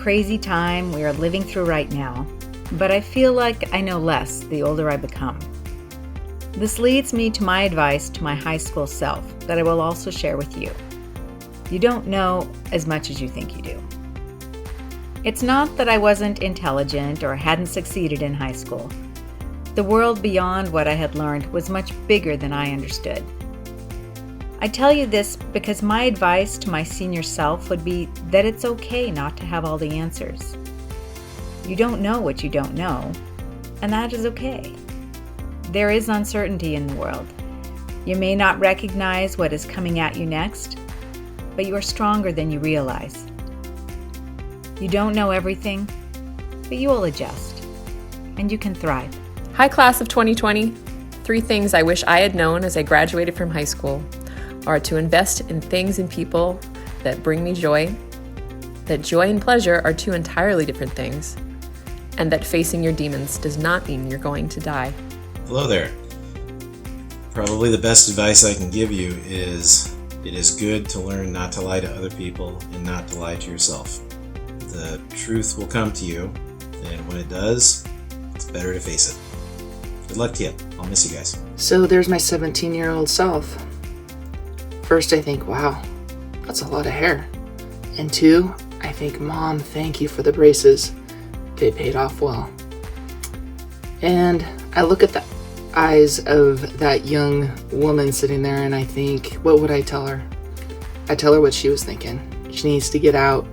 crazy time we are living through right now, but I feel like I know less the older I become. This leads me to my advice to my high school self that I will also share with you. You don't know as much as you think you do. It's not that I wasn't intelligent or hadn't succeeded in high school. The world beyond what I had learned was much bigger than I understood. I tell you this because my advice to my senior self would be that it's okay not to have all the answers. You don't know what you don't know, and that is okay. There is uncertainty in the world. You may not recognize what is coming at you next, but you are stronger than you realize. You don't know everything, but you will adjust, and you can thrive. Hi, class of 2020. 3 things I wish I had known as I graduated from high school are to invest in things and people that bring me joy, that joy and pleasure are 2 entirely different things, and that facing your demons does not mean you're going to die. Hello there. Probably the best advice I can give you is it is good to learn not to lie to other people and not to lie to yourself. The truth will come to you, and when it does, it's better to face it. Good luck to you. I'll miss you guys. So there's my 17-year-old self. First, I think, wow, that's a lot of hair. And 2, I think, Mom, thank you for the braces. They paid off well. And I look at the eyes of that young woman sitting there and I think, what would I tell her? I tell her what she was thinking. She needs to get out.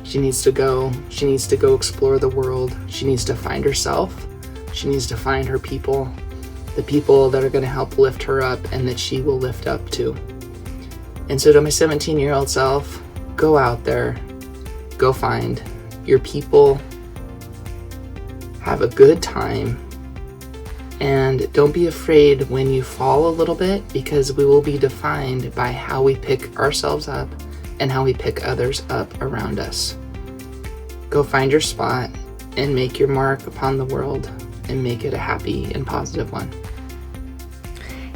She needs to go. She needs to go explore the world. She needs to find herself. She needs to find her people, the people that are going to help lift her up and that she will lift up too. And so to my 17-year-old self, go out there, go find your people, have a good time, and don't be afraid when you fall a little bit, because we will be defined by how we pick ourselves up and how we pick others up around us. Go find your spot and make your mark upon the world and make it a happy and positive one.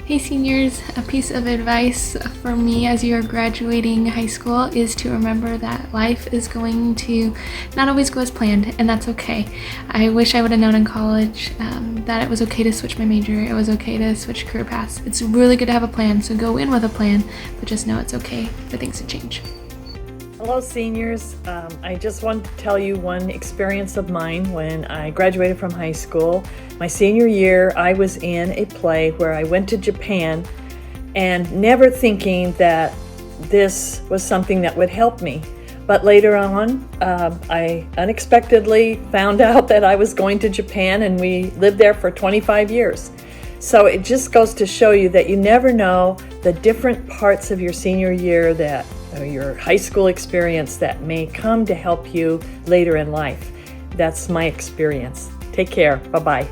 Hey seniors, a piece of advice for me as you are graduating high school is to remember that life is going to not always go as planned, and that's okay. I wish I would have known in college that it was okay to switch my major, it was okay to switch career paths. It's really good to have a plan, so go in with a plan, but just know it's okay for things to change. Hello seniors, I just wanted to tell you one experience of mine when I graduated from high school. My senior year, I was in a play where I went to Japan and never thinking that this was something that would help me. But later on, I unexpectedly found out that I was going to Japan, and we lived there for 25 years. So it just goes to show you that you never know the different parts of your senior year or your high school experience that may come to help you later in life. That's my experience. Take care. Bye-bye.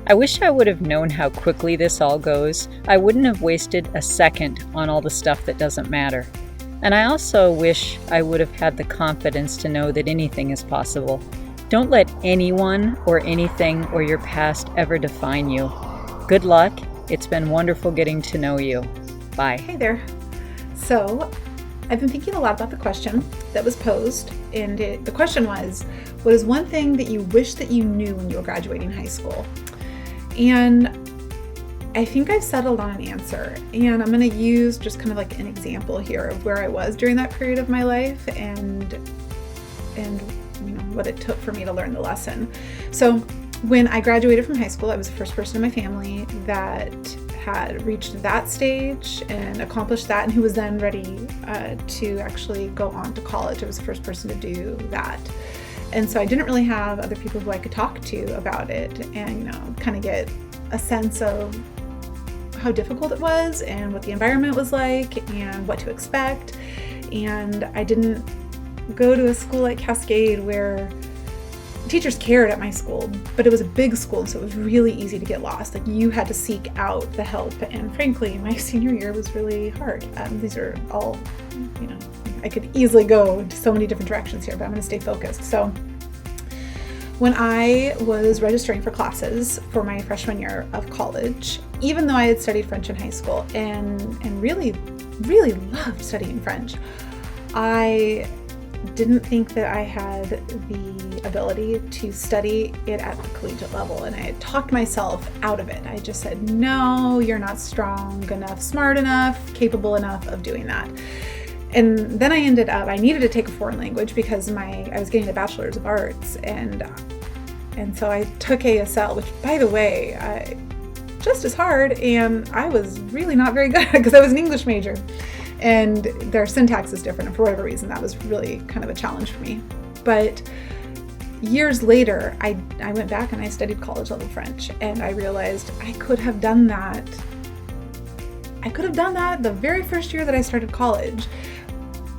I wish I would have known how quickly this all goes. I wouldn't have wasted a second on all the stuff that doesn't matter. And I also wish I would have had the confidence to know that anything is possible. Don't let anyone or anything or your past ever define you. Good luck. It's been wonderful getting to know you. Bye. Hey there. So, I've been thinking a lot about the question that was posed, and the question was, what is one thing that you wish that you knew when you were graduating high school? And I think I've settled on an answer, and I'm going to use just kind of like an example here of where I was during that period of my life and you know what it took for me to learn the lesson. So when I graduated from high school, I was the first person in my family that had reached that stage and accomplished that, and who was then ready to actually go on to college. I was the first person to do that. And so I didn't really have other people who I could talk to about it and, you know, kind of get a sense of how difficult it was and what the environment was like and what to expect. And I didn't go to a school like Cascade where teachers cared at my school, but it was a big school, so it was really easy to get lost. Like, you had to seek out the help, and frankly, my senior year was really hard. These are all, you know, I could easily go into so many different directions here, but I'm going to stay focused. So when I was registering for classes for my freshman year of college, even though I had studied French in high school and really, really loved studying French, I didn't think that I had the ability to study it at the collegiate level, and I had talked myself out of it. I just said, no, you're not strong enough, smart enough, capable enough of doing that. And then I needed to take a foreign language because I was getting a bachelor's of arts, and so I took ASL, which, by the way, just as hard, and I was really not very good because I was an English major. And their syntax is different, and for whatever reason, that was really kind of a challenge for me. But years later, I went back and I studied college level French, and I realized I could have done that. The very first year that I started college,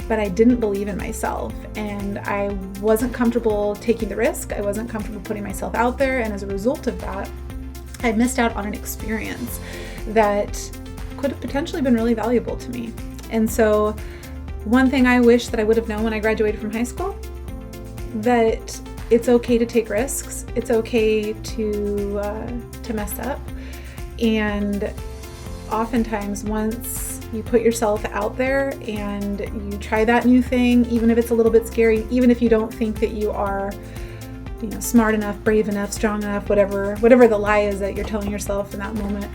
but I didn't believe in myself, and I wasn't comfortable taking the risk. I wasn't comfortable putting myself out there, and as a result of that, I missed out on an experience that could have potentially been really valuable to me. And so one thing I wish that I would have known when I graduated from high school, that it's okay to take risks. It's okay to mess up. And oftentimes once you put yourself out there and you try that new thing, even if it's a little bit scary, even if you don't think that you are, smart enough, brave enough, strong enough, whatever the lie is that you're telling yourself in that moment,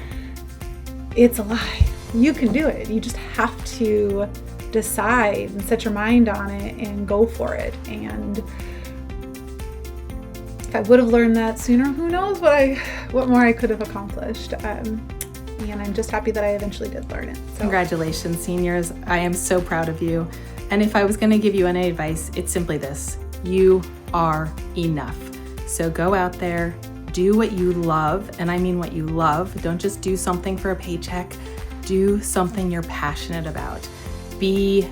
it's a lie. You can do it. You just have to decide and set your mind on it and go for it. And if I would have learned that sooner, who knows what more I could have accomplished. And I'm just happy that I eventually did learn it. So. Congratulations, seniors. I am so proud of you. And if I was going to give you any advice, it's simply this: you are enough. So go out there, do what you love, and I mean what you love. Don't just do something for a paycheck. Do something you're passionate about. Be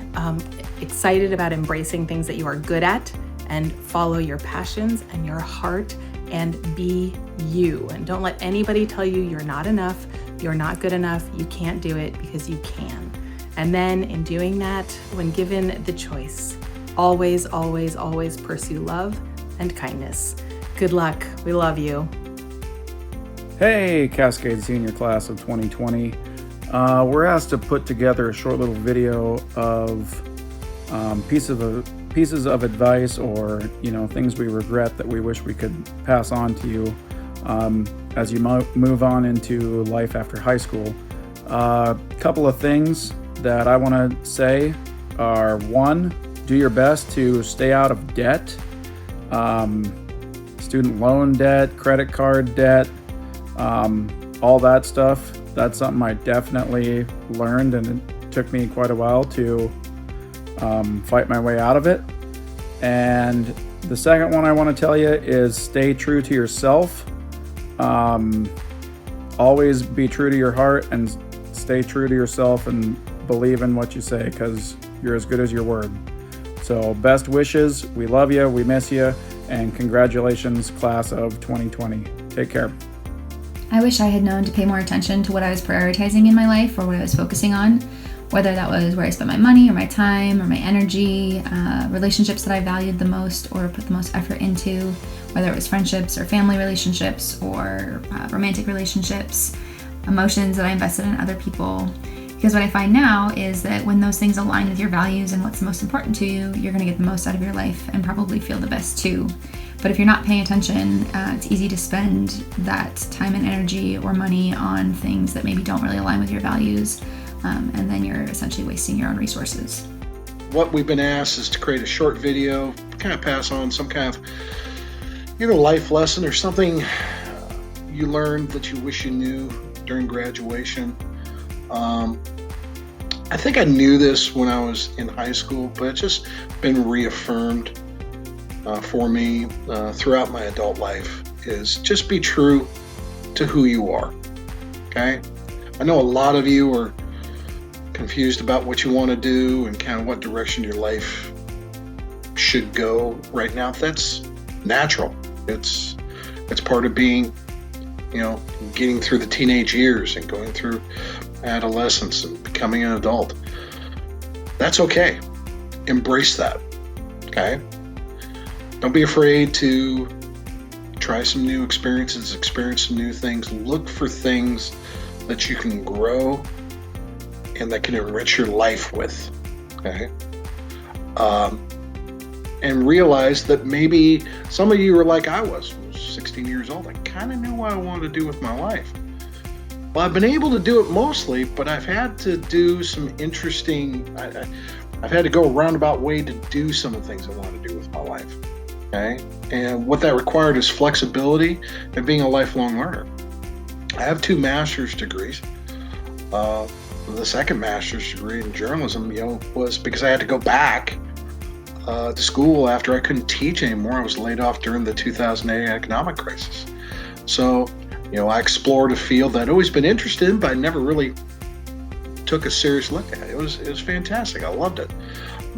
excited about embracing things that you are good at, and follow your passions and your heart, and be you. And don't let anybody tell you you're not enough, you're not good enough, you can't do it, because you can. And then in doing that, when given the choice, always, always, always pursue love and kindness. Good luck. We love you. Hey, Cascade Senior Class of 2020. We're asked to put together a short little video of pieces of advice, or things we regret that we wish we could pass on to you as you move on into life after high school. A couple of things that I want to say are: one, do your best to stay out of debt, student loan debt, credit card debt, all that stuff. That's something I definitely learned, and it took me quite a while to fight my way out of it. And the second one I want to tell you is stay true to yourself. Always be true to your heart and stay true to yourself, and believe in what you say, because you're as good as your word. So best wishes. We love you. We miss you. And congratulations, class of 2020. Take care. I wish I had known to pay more attention to what I was prioritizing in my life, or what I was focusing on, whether that was where I spent my money or my time or my energy, relationships that I valued the most or put the most effort into, whether it was friendships or family relationships or romantic relationships, emotions that I invested in other people. Because what I find now is that when those things align with your values and what's most important to you, you're going to get the most out of your life and probably feel the best too. But if you're not paying attention, it's easy to spend that time and energy or money on things that maybe don't really align with your values, and then you're essentially wasting your own resources. What we've been asked is to create a short video, kind of pass on some kind of either life lesson or something you learned that you wish you knew during graduation. I think I knew this when I was in high school, but it's just been reaffirmed for me throughout my adult life, is just be true to who you are. Okay? I know a lot of you are confused about what you want to do and kind of what direction your life should go right now. That's natural. It's part of being, getting through the teenage years and going through adolescence and becoming an adult. That's okay. Embrace that. Okay? Don't be afraid to try some new experiences, experience some new things. Look for things that you can grow and that can enrich your life with. Okay? and realized that maybe some of you are like I was 16 years old. I kind of knew what I wanted to do with my life. Well, I've been able to do it mostly, but I've had to do some interesting, I've had to go a roundabout way to do some of the things I want to do with my life. Okay. And what that required is flexibility and being a lifelong learner. I have 2 master's degrees. The second master's degree in journalism, was because I had to go back to school after I couldn't teach anymore. I was laid off during the 2008 economic crisis. So, I explored a field that I'd always been interested in, but I never really took a serious look at it. It was fantastic. I loved it.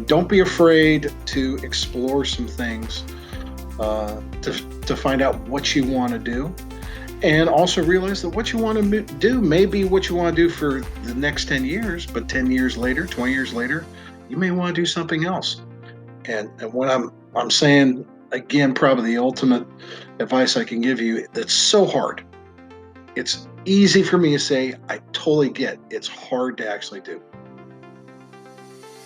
Don't be afraid to explore some things to find out what you want to do. And also realize that what you want to do may be what you want to do for the next 10 years, but 10 years later, 20 years later, you may want to do something else. And what I'm saying, again, probably the ultimate advice I can give you, that's so hard. It's easy for me to say, I totally get. It's hard to actually do.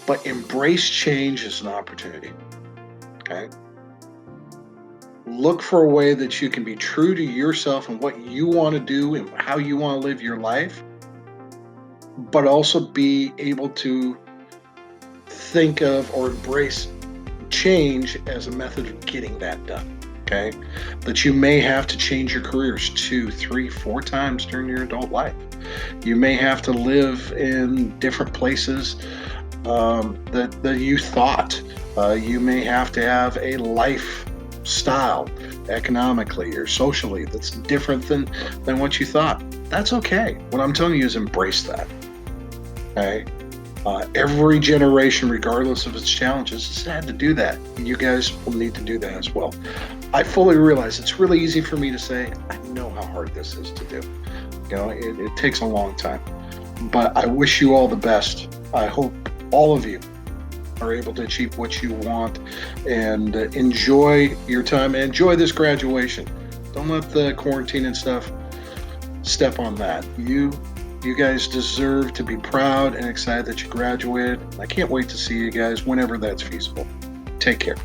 But embrace change as an opportunity. Okay? Look for a way that you can be true to yourself and what you want to do and how you want to live your life, but also be able to think of or embrace change as a method of getting that done. Okay? That you may have to change your careers 2, 3, 4 times during your adult life. You may have to live in different places that you thought. You may have to have a lifestyle economically or socially that's different than what you thought. That's okay. What I'm telling you is embrace that. Okay? Every generation, regardless of its challenges, has had to do that. And you guys will need to do that as well. I fully realize it's really easy for me to say, I know how hard this is to do. It takes a long time. But I wish you all the best. I hope all of you are able to achieve what you want and enjoy your time and enjoy this graduation. Don't let the quarantine and stuff step on that. You guys deserve to be proud and excited that you graduated. I can't wait to see you guys whenever that's feasible. Take care.